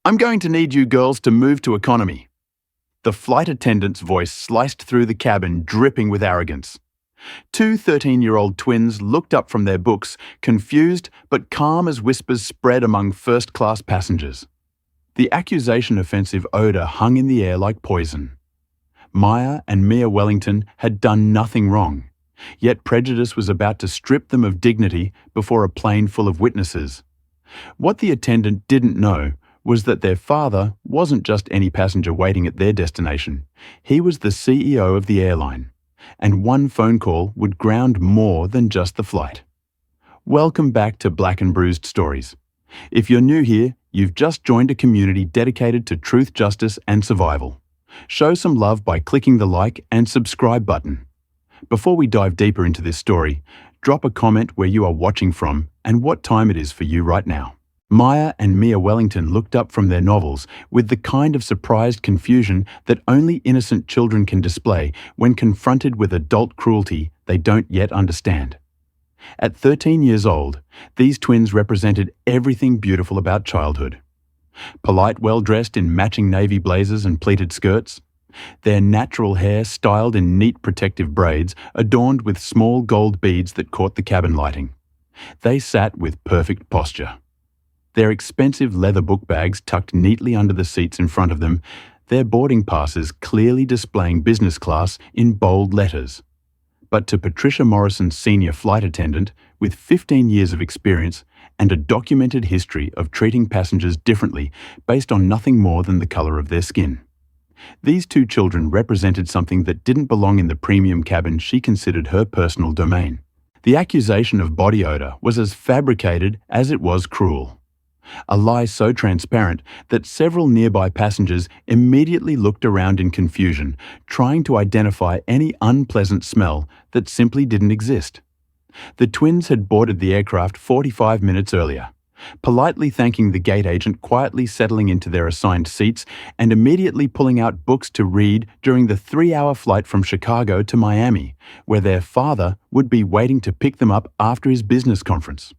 I'm going to need you girls to move to economy. The flight attendant's voice sliced through the cabin, dripping with arrogance. Two 13-year-old twins looked up from their books, confused but calm as whispers spread among first-class passengers. The accusation-offensive odour hung in the air like poison. Maya and Mia Wellington had done nothing wrong, yet prejudice was about to strip them of dignity before a plane full of witnesses. What the attendant didn't know was that their father wasn't just any passenger waiting at their destination. He was the CEO of the airline, and one phone call would ground more than just the flight. Welcome back to Black and Bruised Stories. If you're new here, you've just joined a community dedicated to truth, justice, and survival. Show some love by clicking the like and subscribe button. Before we dive deeper into this story, drop a comment where you are watching from and what time it is for you right now. Maya and Mia Wellington looked up from their novels with the kind of surprised confusion that only innocent children can display when confronted with adult cruelty they don't yet understand. At 13 years old, these twins represented everything beautiful about childhood. Polite, well-dressed in matching navy blazers and pleated skirts, their natural hair styled in neat protective braids adorned with small gold beads that caught the cabin lighting. They sat with perfect posture. Their expensive leather book bags tucked neatly under the seats in front of them, their boarding passes clearly displaying business class in bold letters. But to Patricia Morrison's senior flight attendant, with 15 years of experience and a documented history of treating passengers differently based on nothing more than the color of their skin, these two children represented something that didn't belong in the premium cabin she considered her personal domain. The accusation of body odor was as fabricated as it was cruel. A lie so transparent that several nearby passengers immediately looked around in confusion, trying to identify any unpleasant smell that simply didn't exist. The twins had boarded the aircraft 45 minutes earlier, politely thanking the gate agent, quietly settling into their assigned seats, and immediately pulling out books to read during the 3-hour flight from Chicago to Miami, where their father would be waiting to pick them up after his business conference.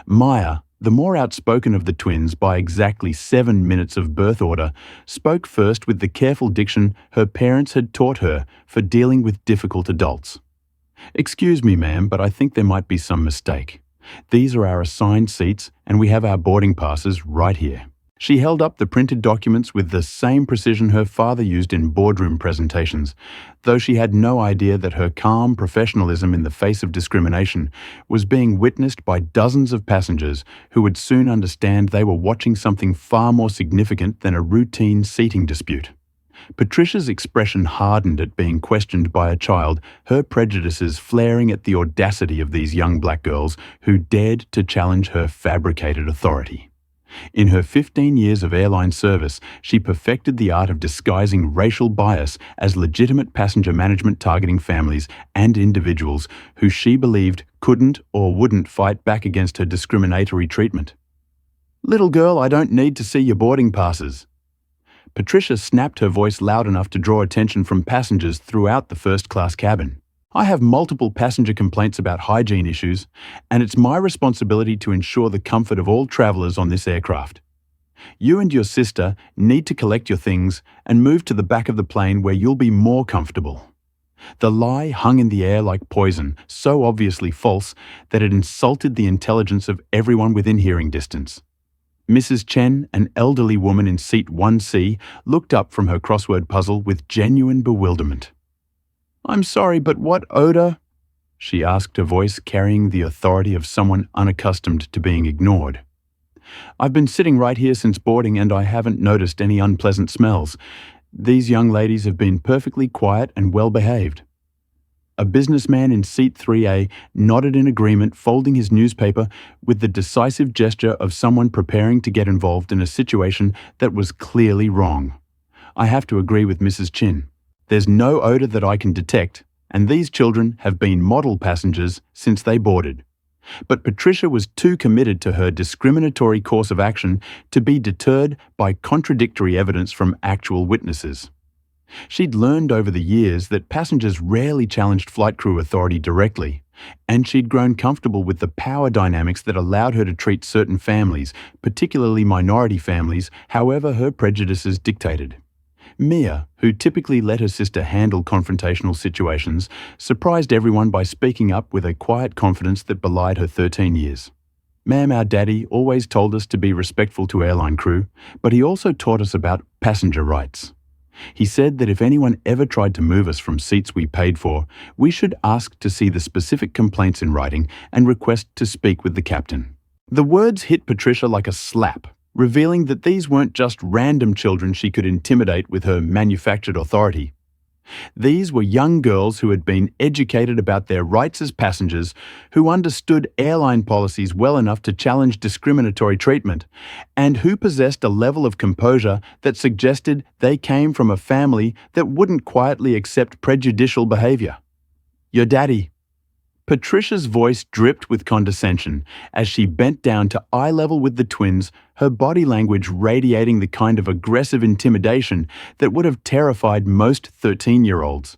Maya, the more outspoken of the twins by exactly 7 minutes of birth order, spoke first with the careful diction her parents had taught her for dealing with difficult adults. "Excuse me, ma'am, but I think there might be some mistake. These are our assigned seats, and we have our boarding passes right here." She held up the printed documents with the same precision her father used in boardroom presentations, though she had no idea that her calm professionalism in the face of discrimination was being witnessed by dozens of passengers who would soon understand they were watching something far more significant than a routine seating dispute. Patricia's expression hardened at being questioned by a child, her prejudices flaring at the audacity of these young black girls who dared to challenge her fabricated authority. In her 15 years of airline service, she perfected the art of disguising racial bias as legitimate passenger management, targeting families and individuals who she believed couldn't or wouldn't fight back against her discriminatory treatment. "Little girl, I don't need to see your boarding passes." Patricia snapped her voice loud enough to draw attention from passengers throughout the first-class cabin. "I have multiple passenger complaints about hygiene issues, and it's my responsibility to ensure the comfort of all travelers on this aircraft. You and your sister need to collect your things and move to the back of the plane where you'll be more comfortable." The lie hung in the air like poison, so obviously false that it insulted the intelligence of everyone within hearing distance. Mrs. Chen, an elderly woman in seat 1C, looked up from her crossword puzzle with genuine bewilderment. "I'm sorry, but what odor?" she asked, a voice carrying the authority of someone unaccustomed to being ignored. "I've been sitting right here since boarding and I haven't noticed any unpleasant smells. These young ladies have been perfectly quiet and well behaved." A businessman in seat 3A nodded in agreement, folding his newspaper with the decisive gesture of someone preparing to get involved in a situation that was clearly wrong. "I have to agree with Mrs. Chin. There's no odor that I can detect, and these children have been model passengers since they boarded." But Patricia was too committed to her discriminatory course of action to be deterred by contradictory evidence from actual witnesses. She'd learned over the years that passengers rarely challenged flight crew authority directly, And she'd grown comfortable with the power dynamics that allowed her to treat certain families, particularly minority families, however her prejudices dictated. Mia, who typically let her sister handle confrontational situations, surprised everyone by speaking up with a quiet confidence that belied her 13 years. "Ma'am, our daddy always told us to be respectful to airline crew, but he also taught us about passenger rights. He said that if anyone ever tried to move us from seats we paid for, we should ask to see the specific complaints in writing and request to speak with the captain." The words hit Patricia like a slap, revealing that these weren't just random children she could intimidate with her manufactured authority. These were young girls who had been educated about their rights as passengers, who understood airline policies well enough to challenge discriminatory treatment, and who possessed a level of composure that suggested they came from a family that wouldn't quietly accept prejudicial behavior. "Your daddy." Patricia's voice dripped with condescension as she bent down to eye level with the twins, her body language radiating the kind of aggressive intimidation that would have terrified most 13-year-olds.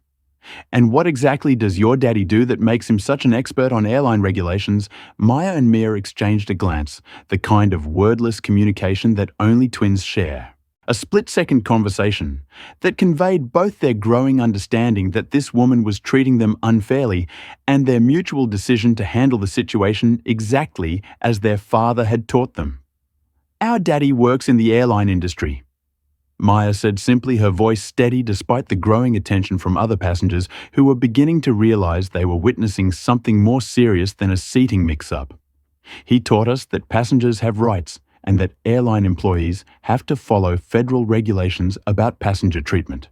"And what exactly does your daddy do that makes him such an expert on airline regulations?" Maya and Mia exchanged a glance, the kind of wordless communication that only twins share. A split-second conversation that conveyed both their growing understanding that this woman was treating them unfairly and their mutual decision to handle the situation exactly as their father had taught them. "Our daddy works in the airline industry," Maya said simply, her voice steady despite the growing attention from other passengers who were beginning to realize they were witnessing something more serious than a seating mix-up. "He taught us that passengers have rights, and that airline employees have to follow federal regulations about passenger treatment."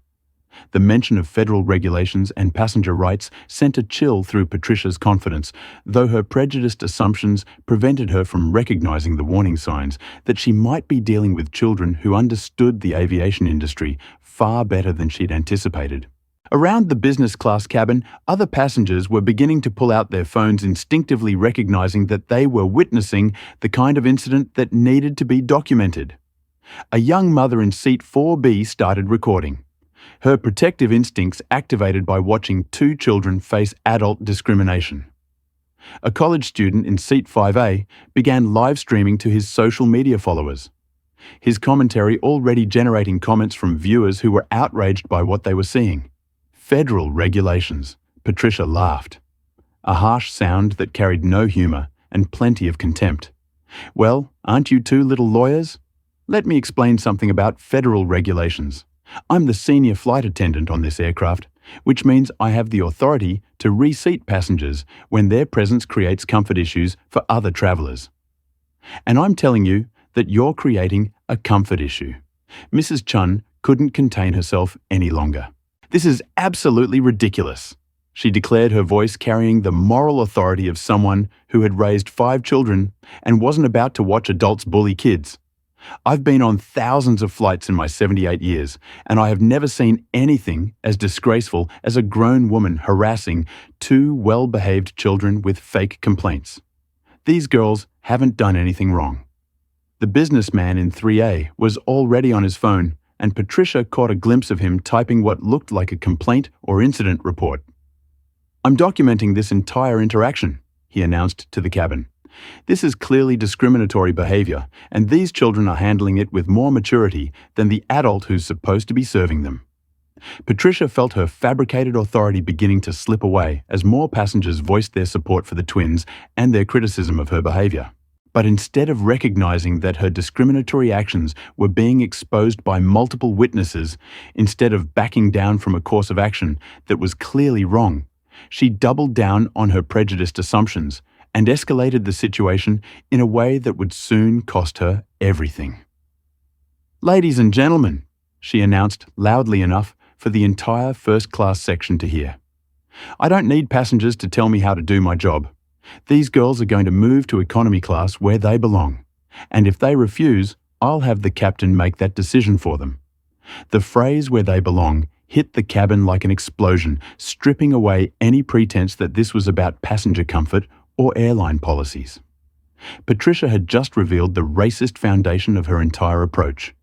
The mention of federal regulations and passenger rights sent a chill through Patricia's confidence, though her prejudiced assumptions prevented her from recognizing the warning signs that she might be dealing with children who understood the aviation industry far better than she'd anticipated. Around the business class cabin, other passengers were beginning to pull out their phones, instinctively recognizing that they were witnessing the kind of incident that needed to be documented. A young mother in seat 4B started recording, her protective instincts activated by watching two children face adult discrimination. A college student in seat 5A began live streaming to his social media followers, his commentary already generating comments from viewers who were outraged by what they were seeing. "Federal regulations," Patricia laughed, a harsh sound that carried no humor and plenty of contempt. "Well, aren't you two little lawyers? Let me explain something about federal regulations. I'm the senior flight attendant on this aircraft, which means I have the authority to reseat passengers when their presence creates comfort issues for other travelers. And I'm telling you that you're creating a comfort issue." Mrs. Chun couldn't contain herself any longer. "This is absolutely ridiculous," she declared, her voice carrying the moral authority of someone who had raised 5 children and wasn't about to watch adults bully kids. "I've been on thousands of flights in my 78 years, and I have never seen anything as disgraceful as a grown woman harassing 2 well-behaved children with fake complaints. These girls haven't done anything wrong." The businessman in 3A was already on his phone, and Patricia caught a glimpse of him typing what looked like a complaint or incident report. "I'm documenting this entire interaction," he announced to the cabin. "This is clearly discriminatory behavior, and these children are handling it with more maturity than the adult who's supposed to be serving them." Patricia felt her fabricated authority beginning to slip away as more passengers voiced their support for the twins and their criticism of her behavior. But instead of recognizing that her discriminatory actions were being exposed by multiple witnesses, instead of backing down from a course of action that was clearly wrong, she doubled down on her prejudiced assumptions and escalated the situation in a way that would soon cost her everything. "Ladies and gentlemen," she announced loudly enough for the entire first-class section to hear, "I don't need passengers to tell me how to do my job. These girls are going to move to economy class where they belong, and if they refuse, I'll have the captain make that decision for them." The phrase "where they belong" hit the cabin like an explosion, stripping away any pretense that this was about passenger comfort or airline policies. Patricia had just revealed the racist foundation of her entire approach.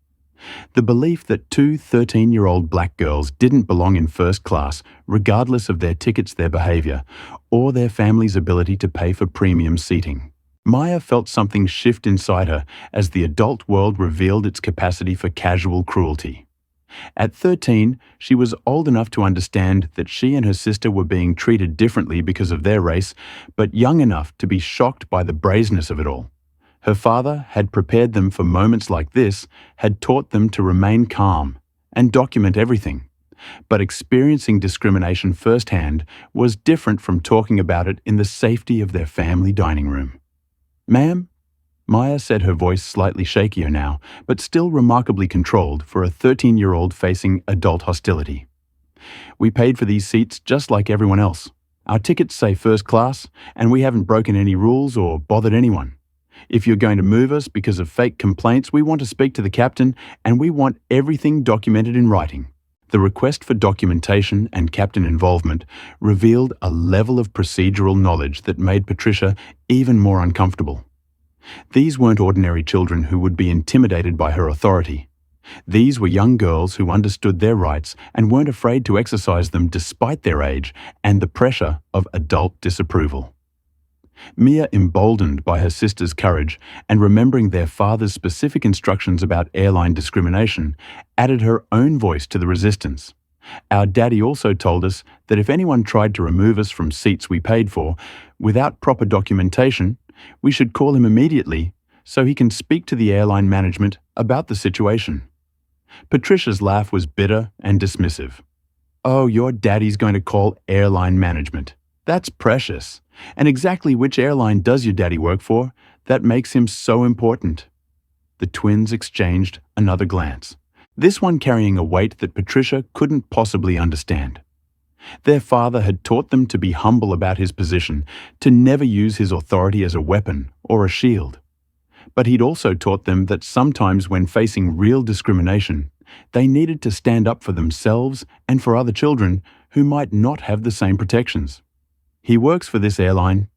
The belief that two 13-year-old black girls didn't belong in first class, regardless of their tickets, their behavior, or their family's ability to pay for premium seating. Maya felt something shift inside her as the adult world revealed its capacity for casual cruelty. At 13, she was old enough to understand that she and her sister were being treated differently because of their race, but young enough to be shocked by the brazenness of it all. Her father had prepared them for moments like this, had taught them to remain calm and document everything. But experiencing discrimination firsthand was different from talking about it in the safety of their family dining room. "Ma'am?" Maya said, her voice slightly shakier now, but still remarkably controlled for a 13-year-old facing adult hostility. "We paid for these seats just like everyone else. Our tickets say first class, and we haven't broken any rules or bothered anyone. If you're going to move us because of fake complaints, we want to speak to the captain, and we want everything documented in writing." The request for documentation and captain involvement revealed a level of procedural knowledge that made Patricia even more uncomfortable. These weren't ordinary children who would be intimidated by her authority. These were young girls who understood their rights and weren't afraid to exercise them despite their age and the pressure of adult disapproval. Mia, emboldened by her sister's courage and remembering their father's specific instructions about airline discrimination, added her own voice to the resistance. "Our daddy also told us that if anyone tried to remove us from seats we paid for without proper documentation, we should call him immediately so he can speak to the airline management about the situation." Patricia's laugh was bitter and dismissive. "Oh, your daddy's going to call airline management. That's precious. And exactly which airline does your daddy work for? That makes him so important." The twins exchanged another glance, this one carrying a weight that Patricia couldn't possibly understand. Their father had taught them to be humble about his position, to never use his authority as a weapon or a shield. But he'd also taught them that sometimes when facing real discrimination, they needed to stand up for themselves and for other children who might not have the same protections. "He works for this airline,"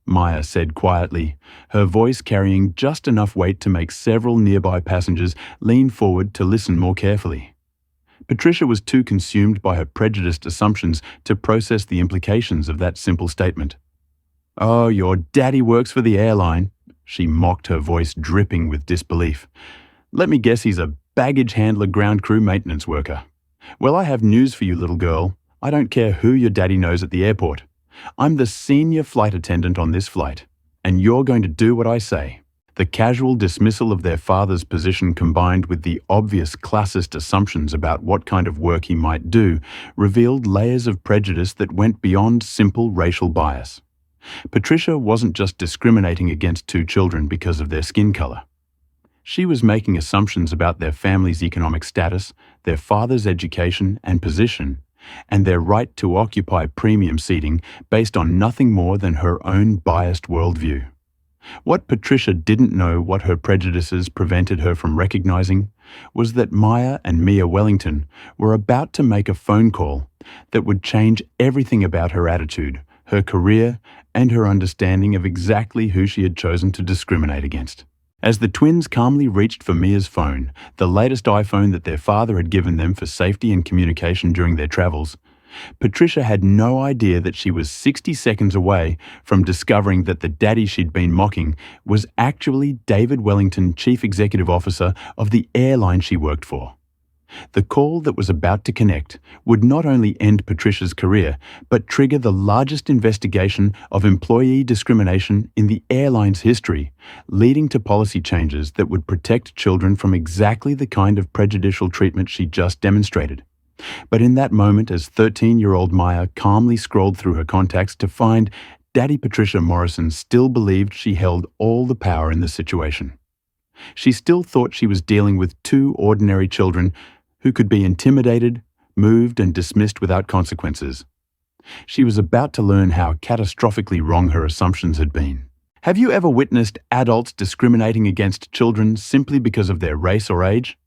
Maya said quietly, her voice carrying just enough weight to make several nearby passengers lean forward to listen more carefully. Patricia was too consumed by her prejudiced assumptions to process the implications of that simple statement. "Oh, your daddy works for the airline," she mocked, her voice dripping with disbelief. "Let me guess he's a baggage handler ground crew maintenance worker. Well, I have news for you, little girl. I don't care who your daddy knows at the airport. I'm the senior flight attendant on this flight, and you're going to do what I say." The casual dismissal of their father's position combined with the obvious classist assumptions about what kind of work he might do revealed layers of prejudice that went beyond simple racial bias. Patricia wasn't just discriminating against two children because of their skin color. She was making assumptions about their family's economic status, their father's education and position, and their right to occupy premium seating based on nothing more than her own biased worldview. What Patricia didn't know, what her prejudices prevented her from recognizing, was that Maya and Mia Wellington were about to make a phone call that would change everything about her attitude, her career, and her understanding of exactly who she had chosen to discriminate against. As the twins calmly reached for Mia's phone, the latest iPhone that their father had given them for safety and communication during their travels, Patricia had no idea that she was 60 seconds away from discovering that the daddy she'd been mocking was actually David Wellington, Chief Executive Officer of the airline she worked for. The call that was about to connect would not only end Patricia's career, but trigger the largest investigation of employee discrimination in the airline's history, leading to policy changes that would protect children from exactly the kind of prejudicial treatment she just demonstrated. But in that moment, as 13-year-old Maya calmly scrolled through her contacts to find Daddy Patricia Morrison still believed she held all the power in the situation. She still thought she was dealing with two ordinary children who could be intimidated, moved, and dismissed without consequences. She was about to learn how catastrophically wrong her assumptions had been. Have you ever witnessed adults discriminating against children simply because of their race or age?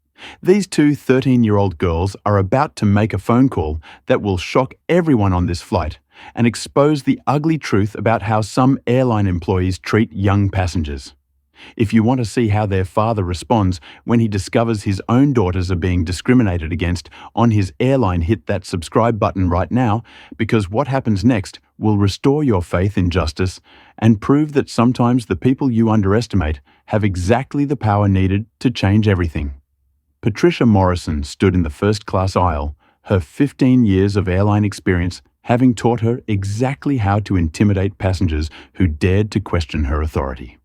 These two 13-year-old girls are about to make a phone call that will shock everyone on this flight and expose the ugly truth about how some airline employees treat young passengers. If you want to see how their father responds when he discovers his own daughters are being discriminated against on his airline, hit that subscribe button right now, because what happens next will restore your faith in justice and prove that sometimes the people you underestimate have exactly the power needed to change everything. Patricia Morrison stood in the first-class aisle, her 15 years of airline experience having taught her exactly how to intimidate passengers who dared to question her authority.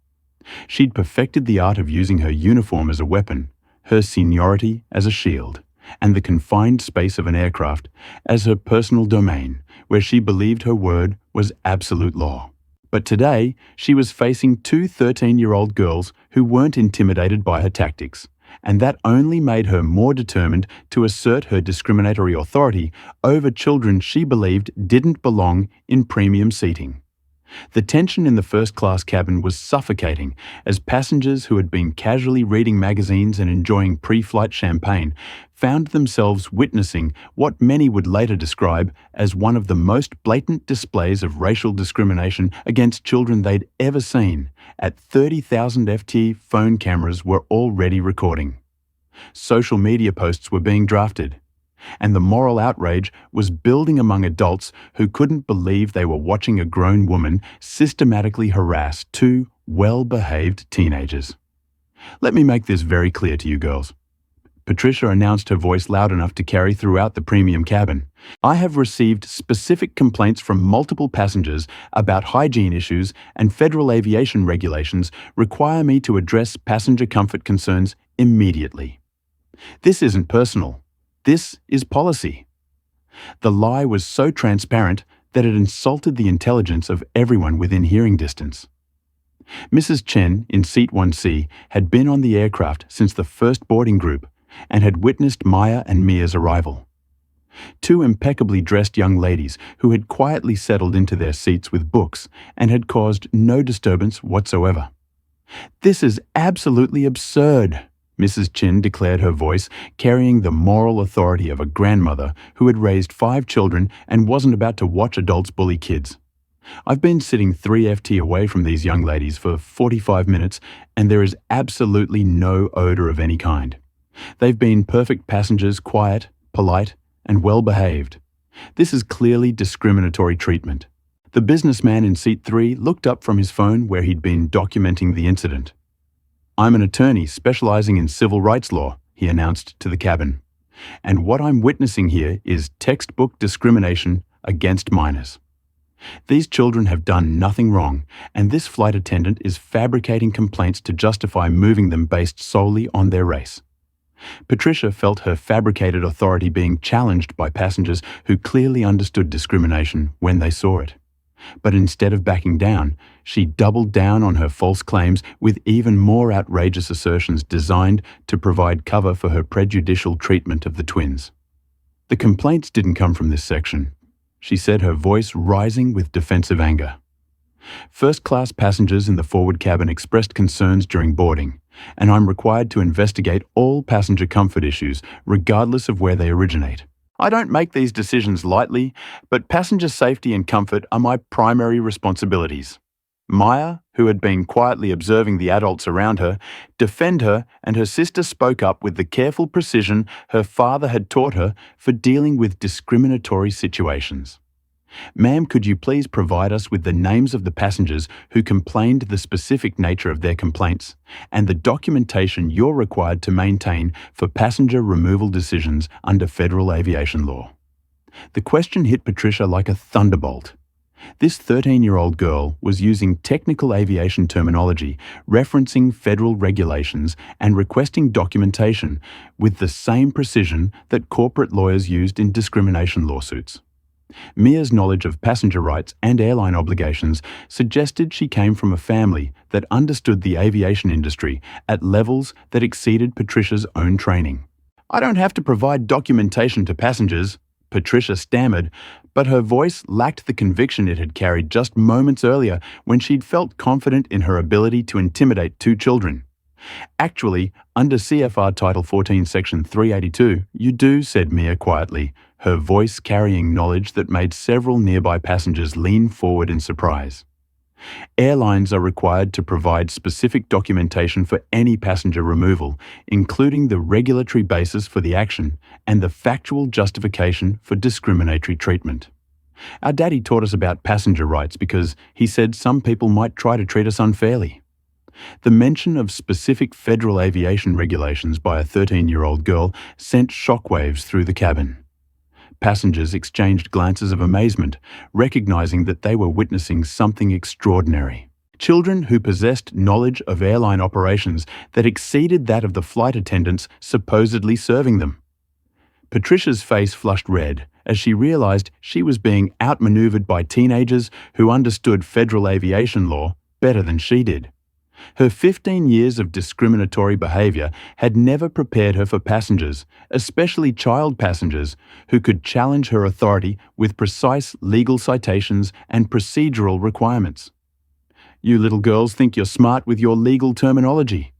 She'd perfected the art of using her uniform as a weapon, her seniority as a shield, and the confined space of an aircraft as her personal domain, where she believed her word was absolute law. But today, she was facing two 13-year-old girls who weren't intimidated by her tactics, and that only made her more determined to assert her discriminatory authority over children she believed didn't belong in premium seating. The tension in the first-class cabin was suffocating as passengers who had been casually reading magazines and enjoying pre-flight champagne found themselves witnessing what many would later describe as one of the most blatant displays of racial discrimination against children they'd ever seen. At 30,000 FT, phone cameras were already recording. Social media posts were being drafted, and the moral outrage was building among adults who couldn't believe they were watching a grown woman systematically harass two well-behaved teenagers. Let me make this very clear to you girls. Patricia announced, her voice loud enough to carry throughout the premium cabin. I have received specific complaints from multiple passengers about hygiene issues, and federal aviation regulations require me to address passenger comfort concerns immediately. This isn't personal. This is policy. The lie was so transparent that it insulted the intelligence of everyone within hearing distance. Mrs. Chen, in seat 1C, had been on the aircraft since the first boarding group and had witnessed Maya and Mia's arrival. Two impeccably dressed young ladies who had quietly settled into their seats with books and had caused no disturbance whatsoever. "This is absolutely absurd," Mrs. Chin declared, her voice carrying the moral authority of a grandmother who had raised 5 children and wasn't about to watch adults bully kids. "I've been sitting 3 FT away from these young ladies for 45 minutes, and there is absolutely no odor of any kind. They've been perfect passengers, quiet, polite, and well-behaved. This is clearly discriminatory treatment." The businessman in seat 3 looked up from his phone where he'd been documenting the incident. "I'm an attorney specializing in civil rights law," he announced to the cabin. "And what I'm witnessing here is textbook discrimination against minors. These children have done nothing wrong, and this flight attendant is fabricating complaints to justify moving them based solely on their race." Patricia felt her fabricated authority being challenged by passengers who clearly understood discrimination when they saw it. But instead of backing down, she doubled down on her false claims with even more outrageous assertions designed to provide cover for her prejudicial treatment of the twins. "The complaints didn't come from this section," she said, her voice rising with defensive anger. "First-class passengers in the forward cabin expressed concerns during boarding, and I'm required to investigate all passenger comfort issues, regardless of where they originate. I don't make these decisions lightly, but passenger safety and comfort are my primary responsibilities." Maya, who had been quietly observing the adults around her, defended her, and her sister spoke up with the careful precision her father had taught her for dealing with discriminatory situations. "Ma'am, could you please provide us with the names of the passengers who complained, the specific nature of their complaints, and the documentation you're required to maintain for passenger removal decisions under federal aviation law?" The question hit Patricia like a thunderbolt. This 13-year-old girl was using technical aviation terminology, referencing federal regulations, and requesting documentation with the same precision that corporate lawyers used in discrimination lawsuits. Mia's knowledge of passenger rights and airline obligations suggested she came from a family that understood the aviation industry at levels that exceeded Patricia's own training. "I don't have to provide documentation to passengers," Patricia stammered, but her voice lacked the conviction it had carried just moments earlier when she'd felt confident in her ability to intimidate 2 children. "Actually, under CFR Title 14, Section 382, you do," said Mia quietly, her voice carrying knowledge that made several nearby passengers lean forward in surprise. Airlines are required to provide specific documentation for any passenger removal, including the regulatory basis for the action and the factual justification for discriminatory treatment. Our daddy taught us about passenger rights because he said some people might try to treat us unfairly. The mention of specific federal aviation regulations by a 13-year-old girl sent shockwaves through the cabin. Passengers exchanged glances of amazement, recognizing that they were witnessing something extraordinary. Children who possessed knowledge of airline operations that exceeded that of the flight attendants supposedly serving them. Patricia's face flushed red as she realized she was being outmaneuvered by teenagers who understood federal aviation law better than she did. Her 15 years of discriminatory behavior had never prepared her for passengers, especially child passengers, who could challenge her authority with precise legal citations and procedural requirements. "You little girls think you're smart with your legal terminology."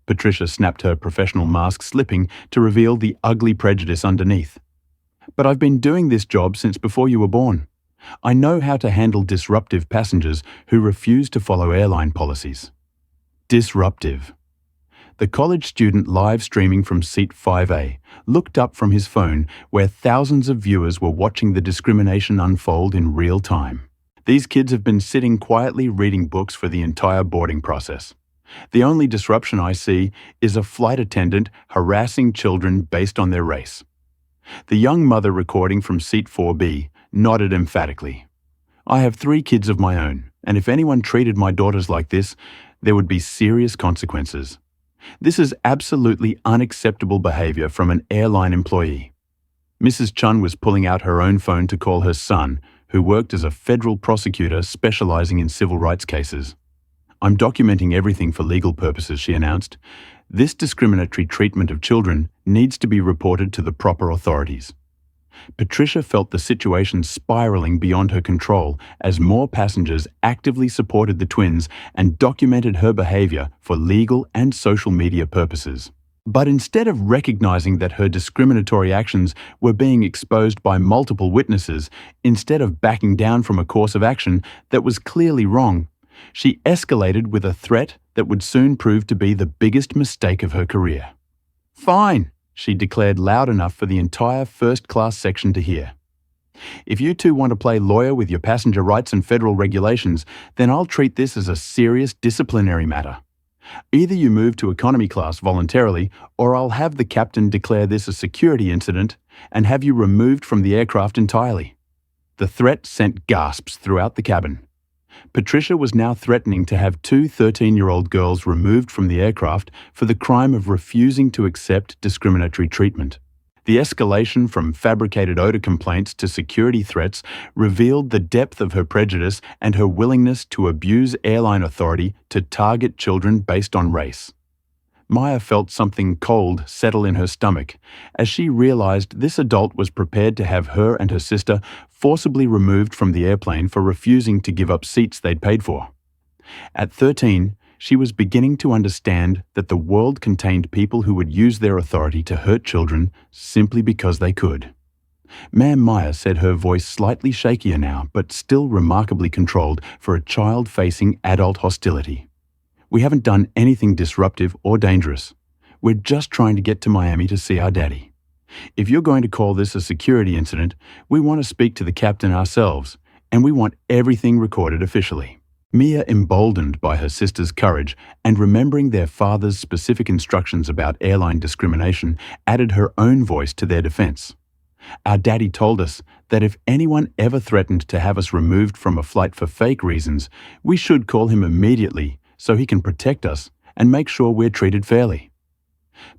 Patricia snapped her professional mask, slipping to reveal the ugly prejudice underneath. "But I've been doing this job since before you were born. I know how to handle disruptive passengers who refuse to follow airline policies." Disruptive. The college student live streaming from seat 5A looked up from his phone where thousands of viewers were watching the discrimination unfold in real time. These kids have been sitting quietly reading books for the entire boarding process. The only disruption I see is a flight attendant harassing children based on their race. The young mother recording from seat 4B nodded emphatically. "I have 3 kids of my own, and if anyone treated my daughters like this, there would be serious consequences. This is absolutely unacceptable behavior from an airline employee." Mrs. Chun was pulling out her own phone to call her son, who worked as a federal prosecutor specializing in civil rights cases. "I'm documenting everything for legal purposes," she announced. "This discriminatory treatment of children needs to be reported to the proper authorities." Patricia felt the situation spiraling beyond her control as more passengers actively supported the twins and documented her behavior for legal and social media purposes. But instead of recognizing that her discriminatory actions were being exposed by multiple witnesses, instead of backing down from a course of action that was clearly wrong, she escalated with a threat that would soon prove to be the biggest mistake of her career. "Fine," she declared loud enough for the entire first-class section to hear. "If you two want to play lawyer with your passenger rights and federal regulations, then I'll treat this as a serious disciplinary matter. Either you move to economy class voluntarily, or I'll have the captain declare this a security incident and have you removed from the aircraft entirely." The threat sent gasps throughout the cabin. Patricia was now threatening to have 2 13-year-old girls removed from the aircraft for the crime of refusing to accept discriminatory treatment. The escalation from fabricated odor complaints to security threats revealed the depth of her prejudice and her willingness to abuse airline authority to target children based on race. Maya felt something cold settle in her stomach as she realized this adult was prepared to have her and her sister forcibly removed from the airplane for refusing to give up seats they'd paid for. At 13, she was beginning to understand that the world contained people who would use their authority to hurt children simply because they could. Ma'am Maya said, her voice slightly shakier now, but still remarkably controlled for a child facing adult hostility. "We haven't done anything disruptive or dangerous. We're just trying to get to Miami to see our daddy. If you're going to call this a security incident, we want to speak to the captain ourselves, and we want everything recorded officially." Mia, emboldened by her sister's courage and remembering their father's specific instructions about airline discrimination, added her own voice to their defense. "Our daddy told us that if anyone ever threatened to have us removed from a flight for fake reasons, we should call him immediately so he can protect us and make sure we're treated fairly."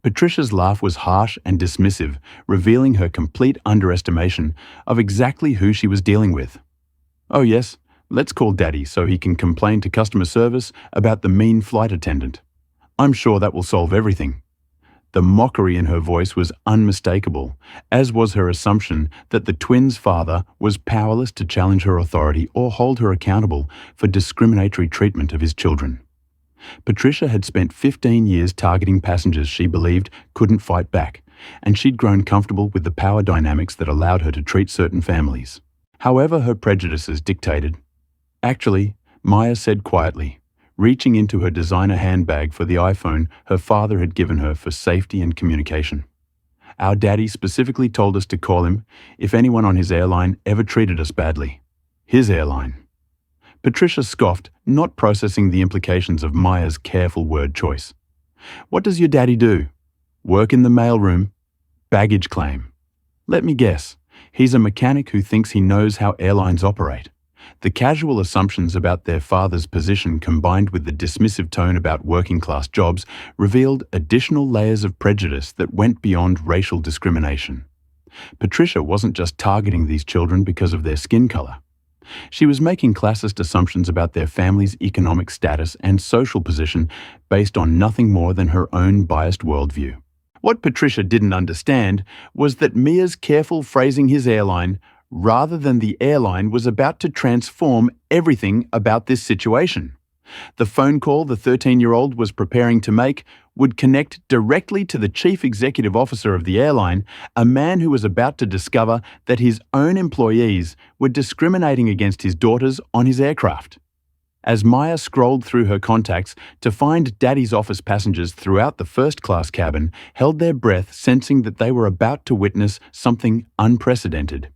Patricia's laugh was harsh and dismissive, revealing her complete underestimation of exactly who she was dealing with. "Oh yes, let's call Daddy so he can complain to customer service about the mean flight attendant. I'm sure that will solve everything." The mockery in her voice was unmistakable, as was her assumption that the twins' father was powerless to challenge her authority or hold her accountable for discriminatory treatment of his children. Patricia had spent 15 years targeting passengers she believed couldn't fight back, and she'd grown comfortable with the power dynamics that allowed her to treat certain families however her prejudices dictated. Actually, Maya said quietly, reaching into her designer handbag for the iPhone her father had given her for safety and communication. Our daddy specifically told us to call him if anyone on his airline ever treated us badly. His airline. Patricia scoffed, not processing the implications of Maya's careful word choice. What does your daddy do? Work in the mailroom? Baggage claim. Let me guess. He's a mechanic who thinks he knows how airlines operate. The casual assumptions about their father's position combined with the dismissive tone about working-class jobs revealed additional layers of prejudice that went beyond racial discrimination. Patricia wasn't just targeting these children because of their skin color. She was making classist assumptions about their family's economic status and social position based on nothing more than her own biased worldview. What Patricia didn't understand was that Mia's careful phrasing his airline rather than the airline was about to transform everything about this situation. The phone call the 13-year-old was preparing to make would connect directly to the chief executive officer of the airline, a man who was about to discover that his own employees were discriminating against his daughters on his aircraft. As Maya scrolled through her contacts to find Daddy's office passengers throughout the first-class cabin held their breath, sensing that they were about to witness something unprecedented.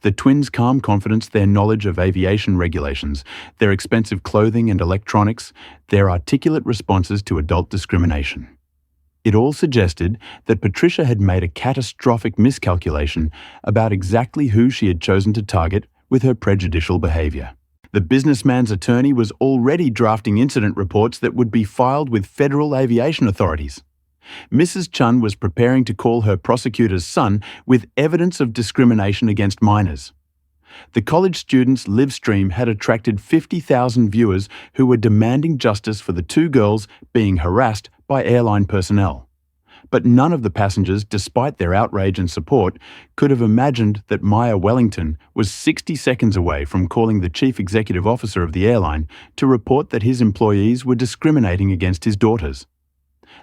The twins' calm confidence, their knowledge of aviation regulations, their expensive clothing and electronics, their articulate responses to adult discrimination. It all suggested that Patricia had made a catastrophic miscalculation about exactly who she had chosen to target with her prejudicial behavior. The businessman's attorney was already drafting incident reports that would be filed with federal aviation authorities. Mrs. Chun was preparing to call her prosecutor's son with evidence of discrimination against minors. The college student's live stream had attracted 50,000 viewers who were demanding justice for the two girls being harassed by airline personnel. But none of the passengers, despite their outrage and support, could have imagined that Maya Wellington was 60 seconds away from calling the chief executive officer of the airline to report that his employees were discriminating against his daughters.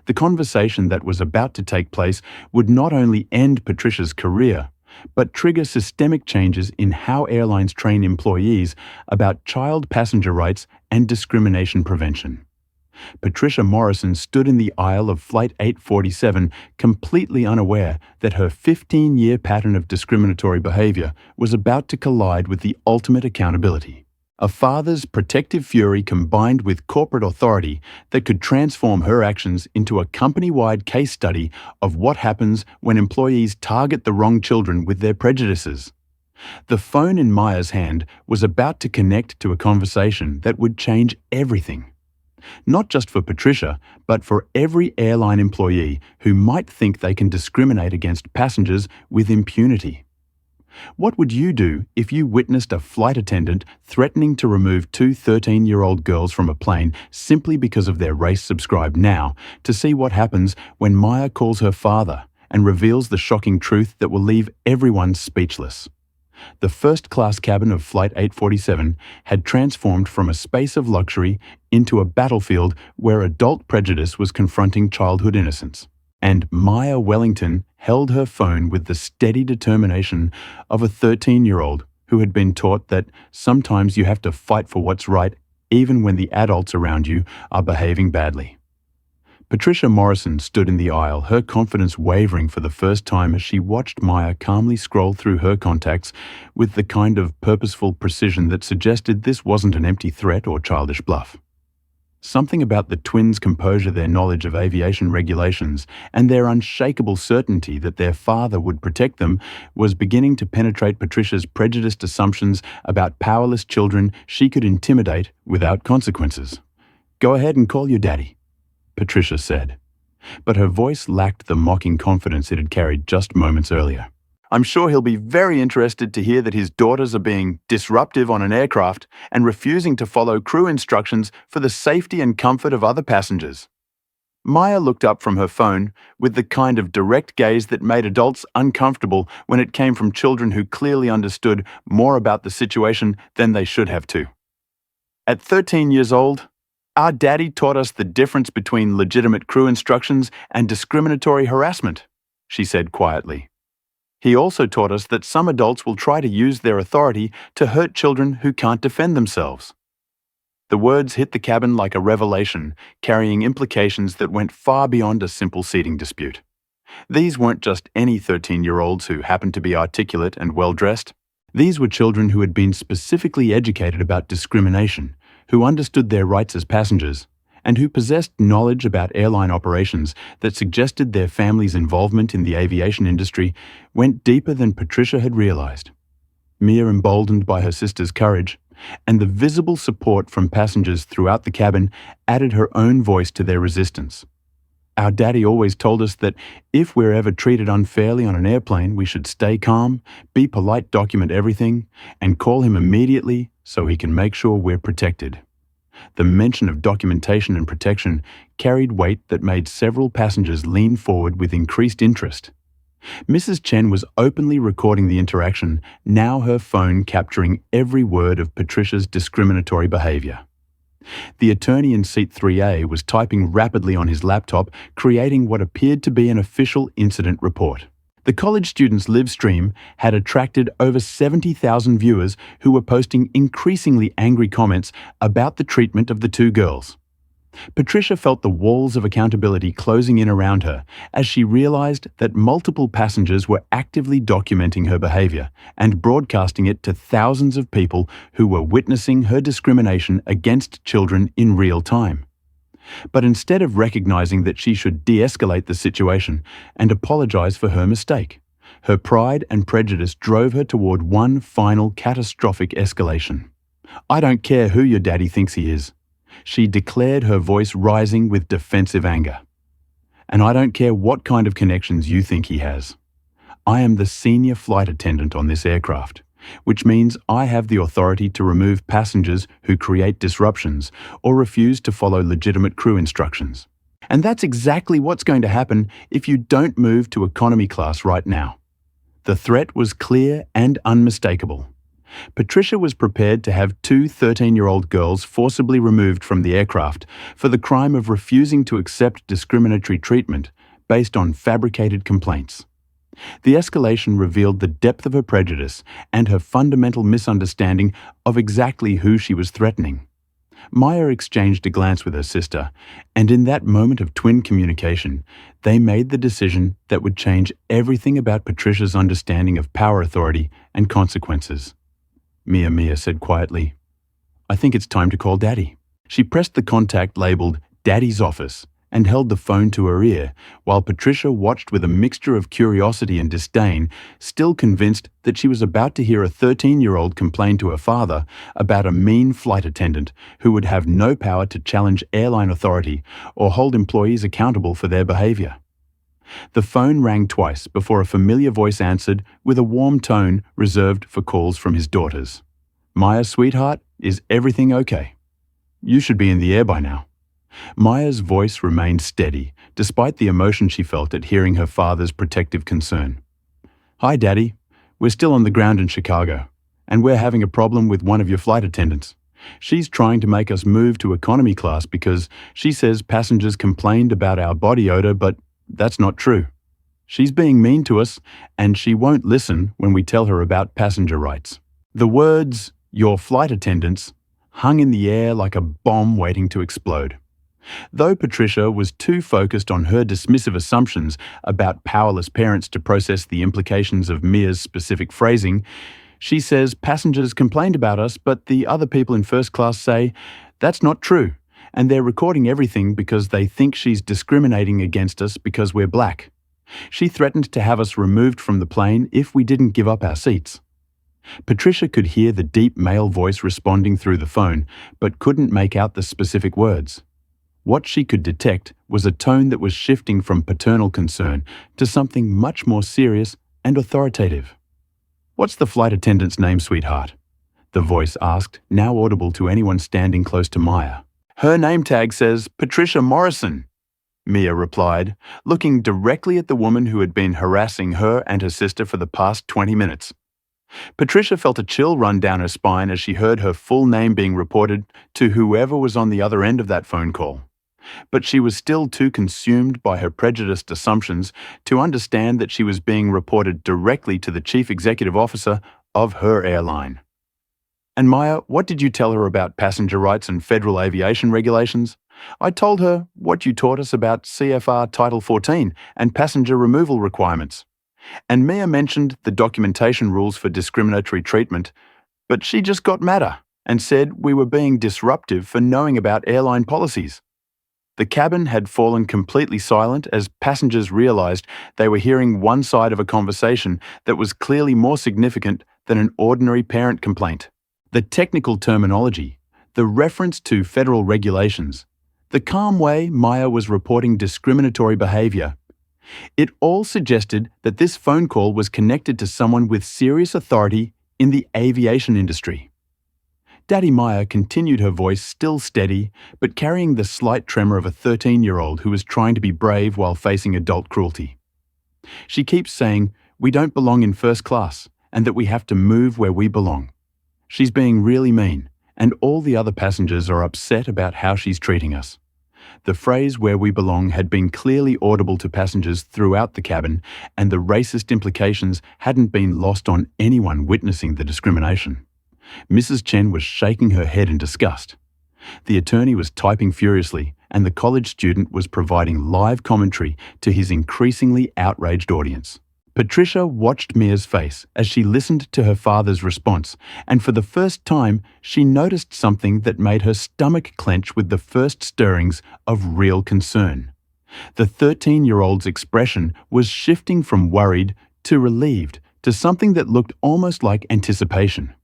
The conversation that was about to take place would not only end Patricia's career, but trigger systemic changes in how airlines train employees about child passenger rights and discrimination prevention. Patricia Morrison stood in the aisle of Flight 847, completely unaware that her 15-year pattern of discriminatory behavior was about to collide with the ultimate accountability. A father's protective fury combined with corporate authority that could transform her actions into a company-wide case study of what happens when employees target the wrong children with their prejudices. The phone in Maya's hand was about to connect to a conversation that would change everything. Not just for Patricia, but for every airline employee who might think they can discriminate against passengers with impunity. What would you do if you witnessed a flight attendant threatening to remove two 13-year-old girls from a plane simply because of their race? Subscribe now to see what happens when Maya calls her father and reveals the shocking truth that will leave everyone speechless. The first-class cabin of Flight 847 had transformed from a space of luxury into a battlefield where adult prejudice was confronting childhood innocence. And Maya Wellington held her phone with the steady determination of a 13-year-old who had been taught that sometimes you have to fight for what's right even when the adults around you are behaving badly. Patricia Morrison stood in the aisle, her confidence wavering for the first time as she watched Maya calmly scroll through her contacts with the kind of purposeful precision that suggested this wasn't an empty threat or childish bluff. Something about the twins' composure, their knowledge of aviation regulations, and their unshakable certainty that their father would protect them was beginning to penetrate Patricia's prejudiced assumptions about powerless children she could intimidate without consequences. "Go ahead and call your daddy," Patricia said. But her voice lacked the mocking confidence it had carried just moments earlier. "I'm sure he'll be very interested to hear that his daughters are being disruptive on an aircraft and refusing to follow crew instructions for the safety and comfort of other passengers." Maya looked up from her phone with the kind of direct gaze that made adults uncomfortable when it came from children who clearly understood more about the situation than they should have to. "At 13 years old, our daddy taught us the difference between legitimate crew instructions and discriminatory harassment," she said quietly. "He also taught us that some adults will try to use their authority to hurt children who can't defend themselves." The words hit the cabin like a revelation, carrying implications that went far beyond a simple seating dispute. These weren't just any 13-year-olds who happened to be articulate and well-dressed. These were children who had been specifically educated about discrimination, who understood their rights as passengers, and who possessed knowledge about airline operations that suggested their family's involvement in the aviation industry went deeper than Patricia had realized. Mia, emboldened by her sister's courage, and the visible support from passengers throughout the cabin, added her own voice to their resistance. Our daddy always told us that if we're ever treated unfairly on an airplane, we should stay calm, be polite, document everything, and call him immediately so he can make sure we're protected. The mention of documentation and protection carried weight that made several passengers lean forward with increased interest. Mrs. Chen was openly recording the interaction, now her phone capturing every word of Patricia's discriminatory behavior. The attorney in seat 3A was typing rapidly on his laptop, creating what appeared to be an official incident report. The college student's live stream had attracted over 70,000 viewers who were posting increasingly angry comments about the treatment of the two girls. Patricia felt the walls of accountability closing in around her as she realized that multiple passengers were actively documenting her behavior and broadcasting it to thousands of people who were witnessing her discrimination against children in real time. But instead of recognizing that she should de-escalate the situation and apologize for her mistake, her pride and prejudice drove her toward one final catastrophic escalation. "I don't care who your daddy thinks he is," she declared, her voice rising with defensive anger. "And I don't care what kind of connections you think he has. I am the senior flight attendant on this aircraft, which means I have the authority to remove passengers who create disruptions or refuse to follow legitimate crew instructions. And that's exactly what's going to happen if you don't move to economy class right now." The threat was clear and unmistakable. Patricia was prepared to have two 13-year-old girls forcibly removed from the aircraft for the crime of refusing to accept discriminatory treatment based on fabricated complaints. The escalation revealed the depth of her prejudice and her fundamental misunderstanding of exactly who she was threatening. Maya exchanged a glance with her sister, and in that moment of twin communication, they made the decision that would change everything about Patricia's understanding of power, authority, and consequences. Mia said quietly, "I think it's time to call Daddy." She pressed the contact labeled Daddy's office and held the phone to her ear while Patricia watched with a mixture of curiosity and disdain, still convinced that she was about to hear a 13-year-old complain to her father about a mean flight attendant who would have no power to challenge airline authority or hold employees accountable for their behavior. The phone rang twice before a familiar voice answered with a warm tone reserved for calls from his daughters. "Maya, sweetheart, is everything okay? You should be in the air by now." Maya's voice remained steady, despite the emotion she felt at hearing her father's protective concern. "Hi, Daddy. We're still on the ground in Chicago, and we're having a problem with one of your flight attendants. She's trying to make us move to economy class because she says passengers complained about our body odor, but that's not true. She's being mean to us, and she won't listen when we tell her about passenger rights." The words, "your flight attendants," hung in the air like a bomb waiting to explode. Though Patricia was too focused on her dismissive assumptions about powerless parents to process the implications of Mia's specific phrasing, she says passengers complained about us, but the other people in first class say, "That's not true, and they're recording everything because they think she's discriminating against us because we're black. She threatened to have us removed from the plane if we didn't give up our seats." Patricia could hear the deep male voice responding through the phone, but couldn't make out the specific words. What she could detect was a tone that was shifting from paternal concern to something much more serious and authoritative. "What's the flight attendant's name, sweetheart?" the voice asked, now audible to anyone standing close to Maya. "Her name tag says Patricia Morrison," Mia replied, looking directly at the woman who had been harassing her and her sister for the past 20 minutes. Patricia felt a chill run down her spine as she heard her full name being reported to whoever was on the other end of that phone call. But she was still too consumed by her prejudiced assumptions to understand that she was being reported directly to the chief executive officer of her airline. And Maya, what did you tell her about passenger rights and federal aviation regulations? I told her what you taught us about CFR Title 14 and passenger removal requirements. And Mia mentioned the documentation rules for discriminatory treatment, but she just got madder and said we were being disruptive for knowing about airline policies. The cabin had fallen completely silent as passengers realised they were hearing one side of a conversation that was clearly more significant than an ordinary parent complaint. The technical terminology, the reference to federal regulations, the calm way Maya was reporting discriminatory behaviour. It all suggested that this phone call was connected to someone with serious authority in the aviation industry. Daddy Maya continued, her voice still steady, but carrying the slight tremor of a 13-year-old who was trying to be brave while facing adult cruelty. She keeps saying we don't belong in first class and that we have to move where we belong. She's being really mean, and all the other passengers are upset about how she's treating us. The phrase "where we belong" had been clearly audible to passengers throughout the cabin, and the racist implications hadn't been lost on anyone witnessing the discrimination. Mrs. Chen was shaking her head in disgust. The attorney was typing furiously, and the college student was providing live commentary to his increasingly outraged audience. Patricia watched Mia's face as she listened to her father's response, and for the first time, she noticed something that made her stomach clench with the first stirrings of real concern. The 13-year-old's expression was shifting from worried to relieved to something that looked almost like anticipation.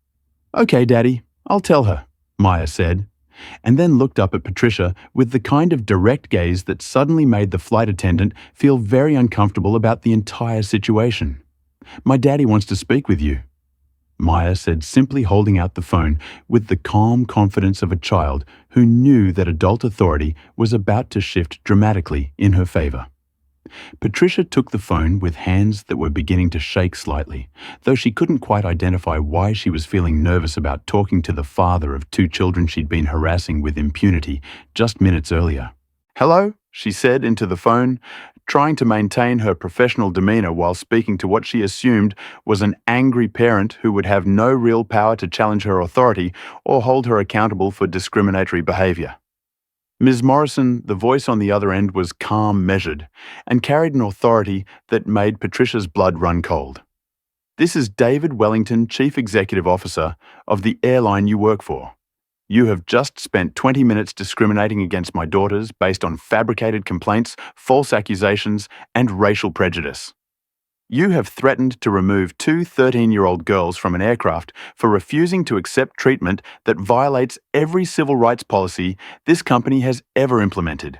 "Okay, Daddy, I'll tell her," Maya said, and then looked up at Patricia with the kind of direct gaze that suddenly made the flight attendant feel very uncomfortable about the entire situation. "My daddy wants to speak with you," Maya said, simply holding out the phone with the calm confidence of a child who knew that adult authority was about to shift dramatically in her favor. Patricia took the phone with hands that were beginning to shake slightly, though she couldn't quite identify why she was feeling nervous about talking to the father of 2 children she'd been harassing with impunity just minutes earlier. "Hello?" she said into the phone, trying to maintain her professional demeanor while speaking to what she assumed was an angry parent who would have no real power to challenge her authority or hold her accountable for discriminatory behavior. Ms. Morrison, the voice on the other end, was calm, measured, and carried an authority that made Patricia's blood run cold. "This is David Wellington, Chief Executive Officer of the airline you work for. You have just spent 20 minutes discriminating against my daughters based on fabricated complaints, false accusations, and racial prejudice. You have threatened to remove 2 13-year-old girls from an aircraft for refusing to accept treatment that violates every civil rights policy this company has ever implemented."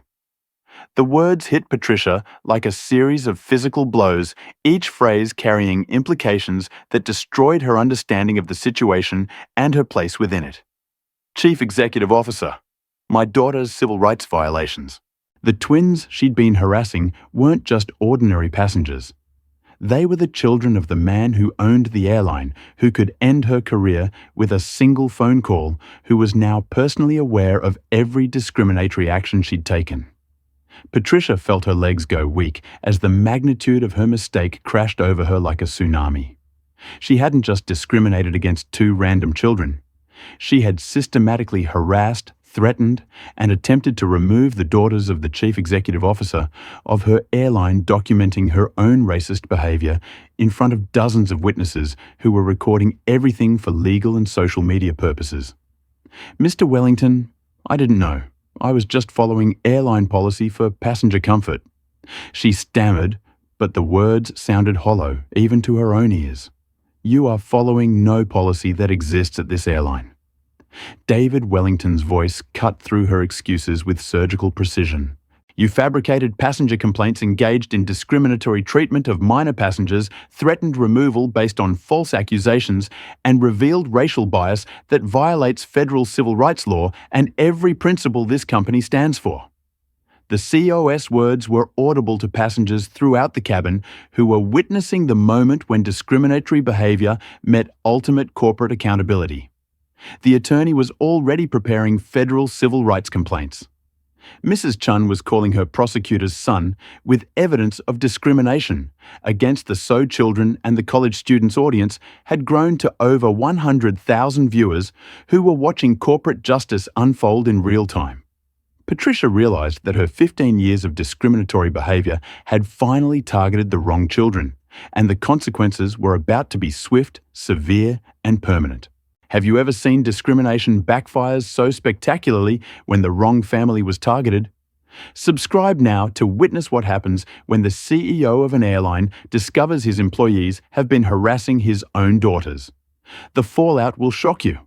The words hit Patricia like a series of physical blows, each phrase carrying implications that destroyed her understanding of the situation and her place within it. "Chief Executive Officer, my daughter's civil rights violations." The twins she'd been harassing weren't just ordinary passengers. They were the children of the man who owned the airline, who could end her career with a single phone call, who was now personally aware of every discriminatory action she'd taken. Patricia felt her legs go weak as the magnitude of her mistake crashed over her like a tsunami. She hadn't just discriminated against 2 random children. She had systematically harassed, threatened, and attempted to remove the daughters of the chief executive officer of her airline, documenting her own racist behavior in front of dozens of witnesses who were recording everything for legal and social media purposes. "Mr. Wellington, I didn't know. I was just following airline policy for passenger comfort." She stammered, but the words sounded hollow, even to her own ears. "You are following no policy that exists at this airline." David Wellington's voice cut through her excuses with surgical precision. "You fabricated passenger complaints, engaged in discriminatory treatment of minor passengers, threatened removal based on false accusations, and revealed racial bias that violates federal civil rights law and every principle this company stands for." The COS words were audible to passengers throughout the cabin who were witnessing the moment when discriminatory behavior met ultimate corporate accountability. The attorney was already preparing federal civil rights complaints. Mrs. Chun was calling her prosecutor's son with evidence of discrimination against the So Children, and the college students' audience had grown to over 100,000 viewers who were watching corporate justice unfold in real time. Patricia realized that her 15 years of discriminatory behavior had finally targeted the wrong children, and the consequences were about to be swift, severe, and permanent. Have you ever seen discrimination backfires so spectacularly when the wrong family was targeted? Subscribe now to witness what happens when the CEO of an airline discovers his employees have been harassing his own daughters. The fallout will shock you.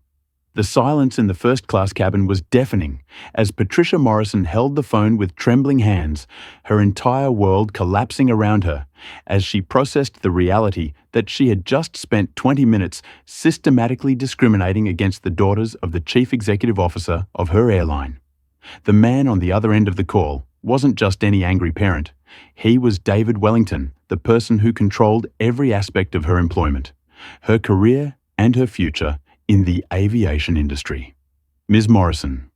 The silence in the first-class cabin was deafening as Patricia Morrison held the phone with trembling hands, her entire world collapsing around her as she processed the reality that she had just spent 20 minutes systematically discriminating against the daughters of the chief executive officer of her airline. The man on the other end of the call wasn't just any angry parent. He was David Wellington, the person who controlled every aspect of her employment, her career, and her future in the aviation industry. Ms. Morrison.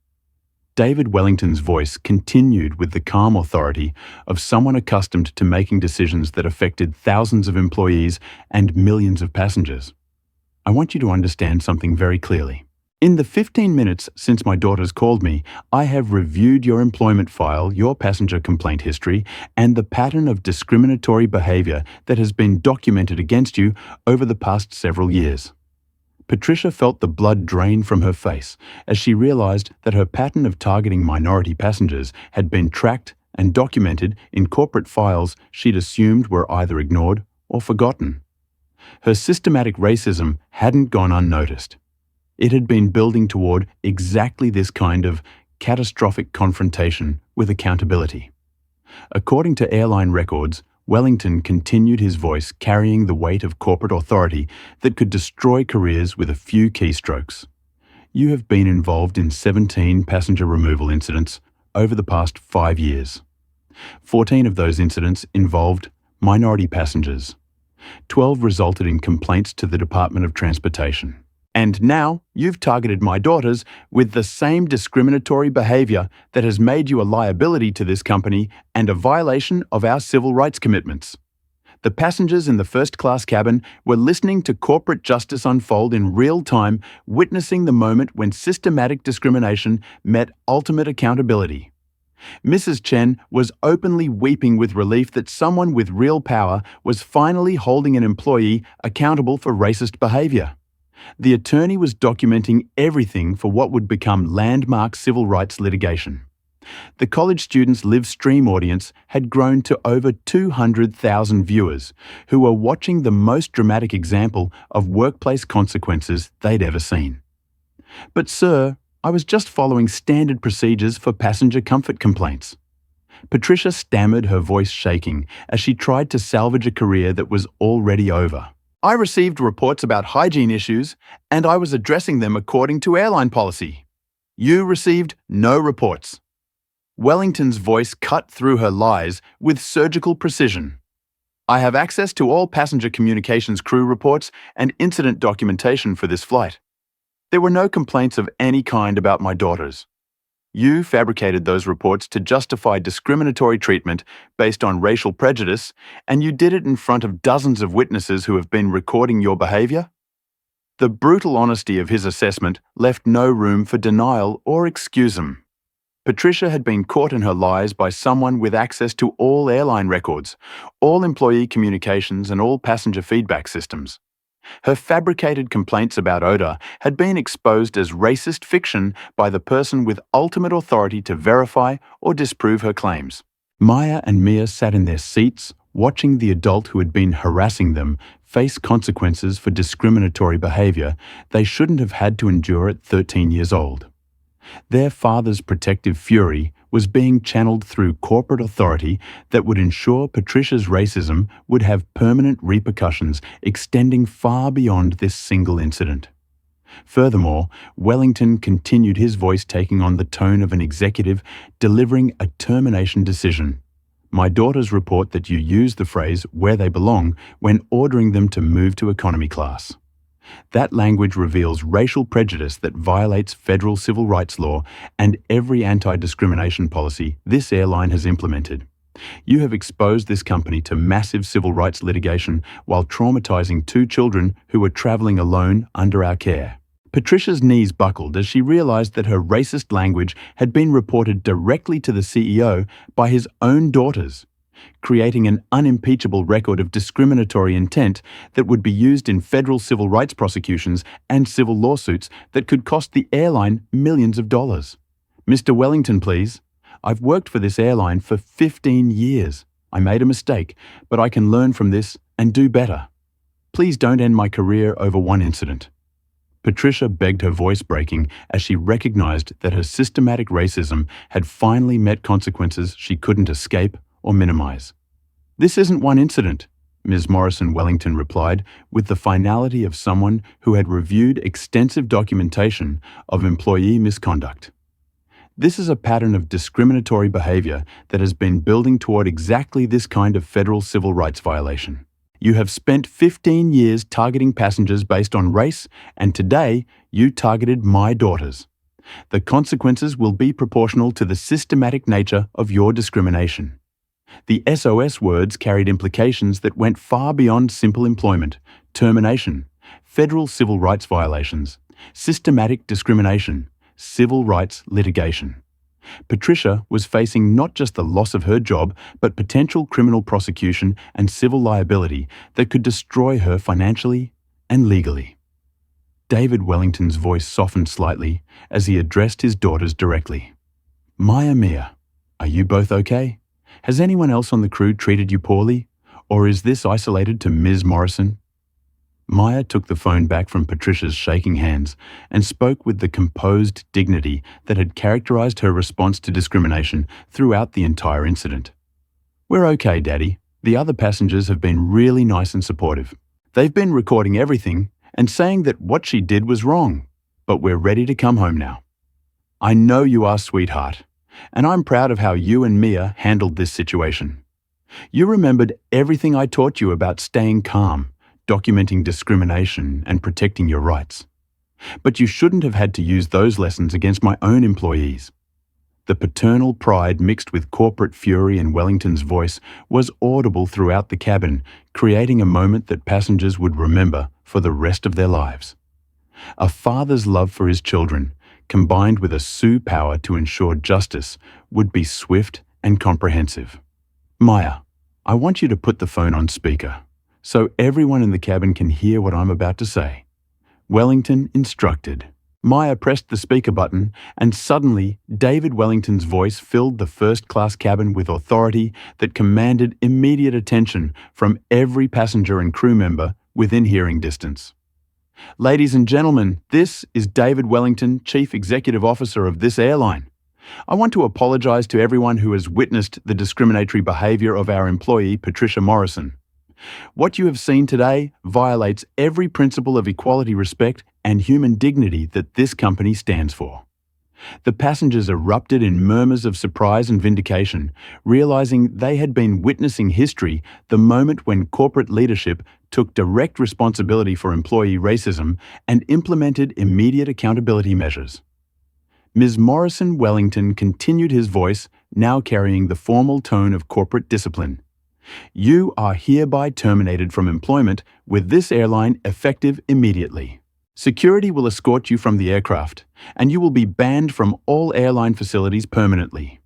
David Wellington's voice continued with the calm authority of someone accustomed to making decisions that affected thousands of employees and millions of passengers. I want you to understand something very clearly. In the 15 minutes since my daughters called me, I have reviewed your employment file, your passenger complaint history, and the pattern of discriminatory behavior that has been documented against you over the past several years. Patricia felt the blood drain from her face as she realized that her pattern of targeting minority passengers had been tracked and documented in corporate files she'd assumed were either ignored or forgotten. Her systematic racism hadn't gone unnoticed. It had been building toward exactly this kind of catastrophic confrontation with accountability. According to airline records, Wellington continued his voice carrying the weight of corporate authority that could destroy careers with a few keystrokes. You have been involved in 17 passenger removal incidents over the past 5 years. 14 of those incidents involved minority passengers. 12 resulted in complaints to the Department of Transportation. And now you've targeted my daughters with the same discriminatory behavior that has made you a liability to this company and a violation of our civil rights commitments. The passengers in the first-class cabin were listening to corporate justice unfold in real time, witnessing the moment when systematic discrimination met ultimate accountability. Mrs. Chen was openly weeping with relief that someone with real power was finally holding an employee accountable for racist behavior. The attorney was documenting everything for what would become landmark civil rights litigation. The college students' live stream audience had grown to over 200,000 viewers who were watching the most dramatic example of workplace consequences they'd ever seen. But sir, I was just following standard procedures for passenger comfort complaints. Patricia stammered, her voice shaking, as she tried to salvage a career that was already over. I received reports about hygiene issues, and I was addressing them according to airline policy. You received no reports. Wellington's voice cut through her lies with surgical precision. I have access to all passenger communications crew reports and incident documentation for this flight. There were no complaints of any kind about my daughters. You fabricated those reports to justify discriminatory treatment based on racial prejudice, and you did it in front of dozens of witnesses who have been recording your behavior? The brutal honesty of his assessment left no room for denial or excusum. Patricia had been caught in her lies by someone with access to all airline records, all employee communications, and all passenger feedback systems. Her fabricated complaints about odor had been exposed as racist fiction by the person with ultimate authority to verify or disprove her claims. Maya and Mia sat in their seats, watching the adult who had been harassing them face consequences for discriminatory behavior they shouldn't have had to endure at 13 years old. Their father's protective fury was being channeled through corporate authority that would ensure Patricia's racism would have permanent repercussions extending far beyond this single incident. Furthermore, Wellington continued, his voice taking on the tone of an executive delivering a termination decision. My daughters report that you use the phrase "where they belong" when ordering them to move to economy class. That language reveals racial prejudice that violates federal civil rights law and every anti-discrimination policy this airline has implemented. You have exposed this company to massive civil rights litigation while traumatizing 2 children who were traveling alone under our care. Patricia's knees buckled as she realized that her racist language had been reported directly to the CEO by his own daughters, creating an unimpeachable record of discriminatory intent that would be used in federal civil rights prosecutions and civil lawsuits that could cost the airline millions of dollars. Mr. Wellington, please. I've worked for this airline for 15 years. I made a mistake, but I can learn from this and do better. Please don't end my career over one incident. Patricia begged, her voice breaking as she recognized that her systematic racism had finally met consequences she couldn't escape or minimize. This isn't one incident, Ms. Morrison Wellington replied with the finality of someone who had reviewed extensive documentation of employee misconduct. This is a pattern of discriminatory behavior that has been building toward exactly this kind of federal civil rights violation. You have spent 15 years targeting passengers based on race, and today you targeted my daughters. The consequences will be proportional to the systematic nature of your discrimination. The SOS words carried implications that went far beyond simple employment, termination, federal civil rights violations, systematic discrimination, civil rights litigation. Patricia was facing not just the loss of her job, but potential criminal prosecution and civil liability that could destroy her financially and legally. David Wellington's voice softened slightly as he addressed his daughters directly. Mia, are you both okay? Has anyone else on the crew treated you poorly? Or is this isolated to Ms. Morrison? Maya took the phone back from Patricia's shaking hands and spoke with the composed dignity that had characterized her response to discrimination throughout the entire incident. We're okay, Daddy. The other passengers have been really nice and supportive. They've been recording everything and saying that what she did was wrong, but we're ready to come home now. I know you are, sweetheart, and I'm proud of how you and Mia handled this situation. You remembered everything I taught you about staying calm, documenting discrimination, and protecting your rights. But you shouldn't have had to use those lessons against my own employees. The paternal pride mixed with corporate fury in Wellington's voice was audible throughout the cabin, creating a moment that passengers would remember for the rest of their lives. A father's love for his children, combined with a Sioux power to ensure justice, would be swift and comprehensive. Maya, I want you to put the phone on speaker, so everyone in the cabin can hear what I'm about to say. Wellington instructed. Maya pressed the speaker button, and suddenly David Wellington's voice filled the first-class cabin with authority that commanded immediate attention from every passenger and crew member within hearing distance. Ladies and gentlemen, this is David Wellington, Chief Executive Officer of this airline. I want to apologize to everyone who has witnessed the discriminatory behavior of our employee, Patricia Morrison. What you have seen today violates every principle of equality, respect, and human dignity that this company stands for. The passengers erupted in murmurs of surprise and vindication, realizing they had been witnessing history the moment when corporate leadership took direct responsibility for employee racism and implemented immediate accountability measures. Ms. Morrison Wellington continued, his voice now carrying the formal tone of corporate discipline. You are hereby terminated from employment with this airline effective immediately. Security will escort you from the aircraft, and you will be banned from all airline facilities permanently.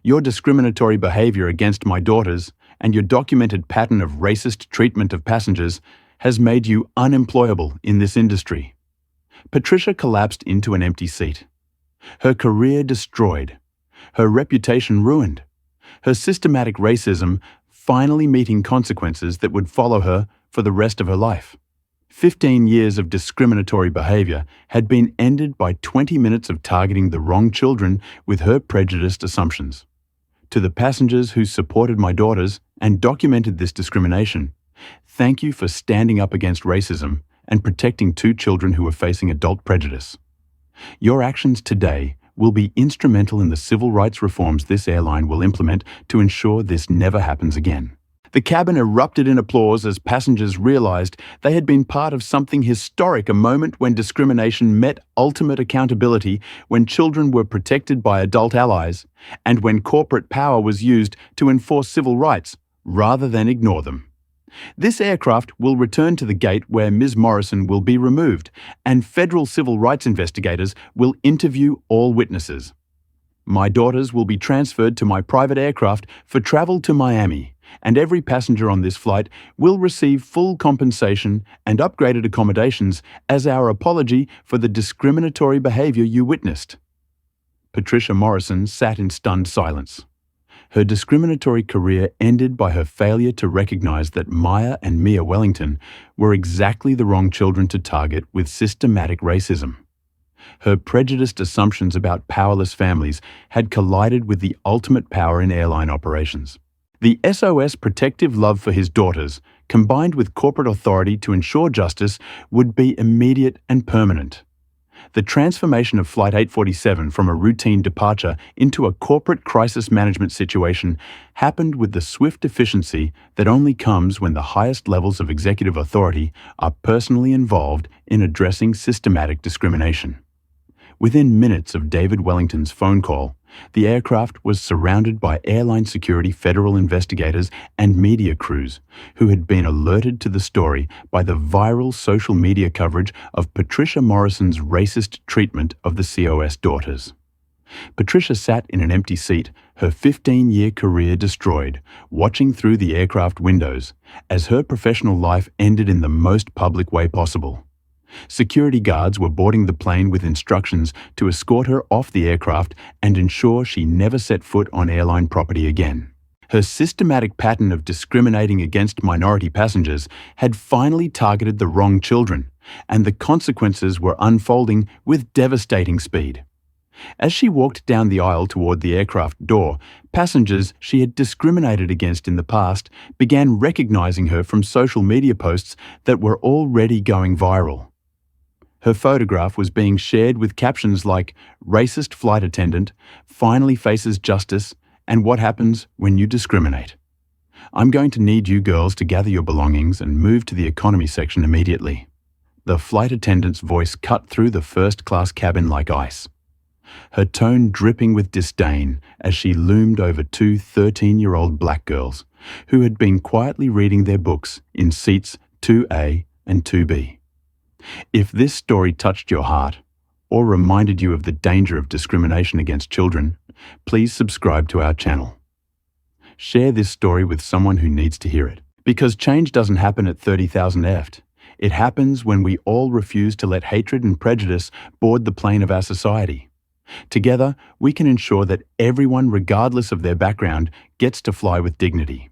Your discriminatory behavior against my daughters and your documented pattern of racist treatment of passengers has made you unemployable in this industry. Patricia collapsed into an empty seat. Her career destroyed, her reputation ruined, her systematic racism finally meeting consequences that would follow her for the rest of her life. 15 years of discriminatory behavior had been ended by 20 minutes of targeting the wrong children with her prejudiced assumptions. To the passengers who supported my daughters and documented this discrimination, thank you for standing up against racism and protecting 2 children who are facing adult prejudice. Your actions today will be instrumental in the civil rights reforms this airline will implement to ensure this never happens again. The cabin erupted in applause as passengers realized they had been part of something historic, a moment when discrimination met ultimate accountability, when children were protected by adult allies, and when corporate power was used to enforce civil rights rather than ignore them. This aircraft will return to the gate where Ms. Morrison will be removed, and federal civil rights investigators will interview all witnesses. My daughters will be transferred to my private aircraft for travel to Miami, and every passenger on this flight will receive full compensation and upgraded accommodations as our apology for the discriminatory behavior you witnessed. Patricia Morrison sat in stunned silence. Her discriminatory career ended by her failure to recognize that Maya and Mia Wellington were exactly the wrong children to target with systematic racism. Her prejudiced assumptions about powerless families had collided with the ultimate power in airline operations. The SOS protective love for his daughters, combined with corporate authority to ensure justice, would be immediate and permanent. The transformation of Flight 847 from a routine departure into a corporate crisis management situation happened with the swift efficiency that only comes when the highest levels of executive authority are personally involved in addressing systematic discrimination. Within minutes of David Wellington's phone call, the aircraft was surrounded by airline security federal investigators and media crews who had been alerted to the story by the viral social media coverage of Patricia Morrison's racist treatment of the COS daughters. Patricia sat in an empty seat, her 15-year career destroyed, watching through the aircraft windows as her professional life ended in the most public way possible. Security guards were boarding the plane with instructions to escort her off the aircraft and ensure she never set foot on airline property again. Her systematic pattern of discriminating against minority passengers had finally targeted the wrong children, and the consequences were unfolding with devastating speed. As she walked down the aisle toward the aircraft door, passengers she had discriminated against in the past began recognizing her from social media posts that were already going viral. Her photograph was being shared with captions like "Racist flight attendant finally faces justice and what happens when you discriminate. I'm going to need you girls to gather your belongings and move to the economy section immediately." The flight attendant's voice cut through the first-class cabin like ice, her tone dripping with disdain as she loomed over two 13-year-old black girls who had been quietly reading their books in seats 2A and 2B. If this story touched your heart or reminded you of the danger of discrimination against children, please subscribe to our channel. Share this story with someone who needs to hear it. Because change doesn't happen at 30,000 ft. It happens when we all refuse to let hatred and prejudice board the plane of our society. Together, we can ensure that everyone, regardless of their background, gets to fly with dignity.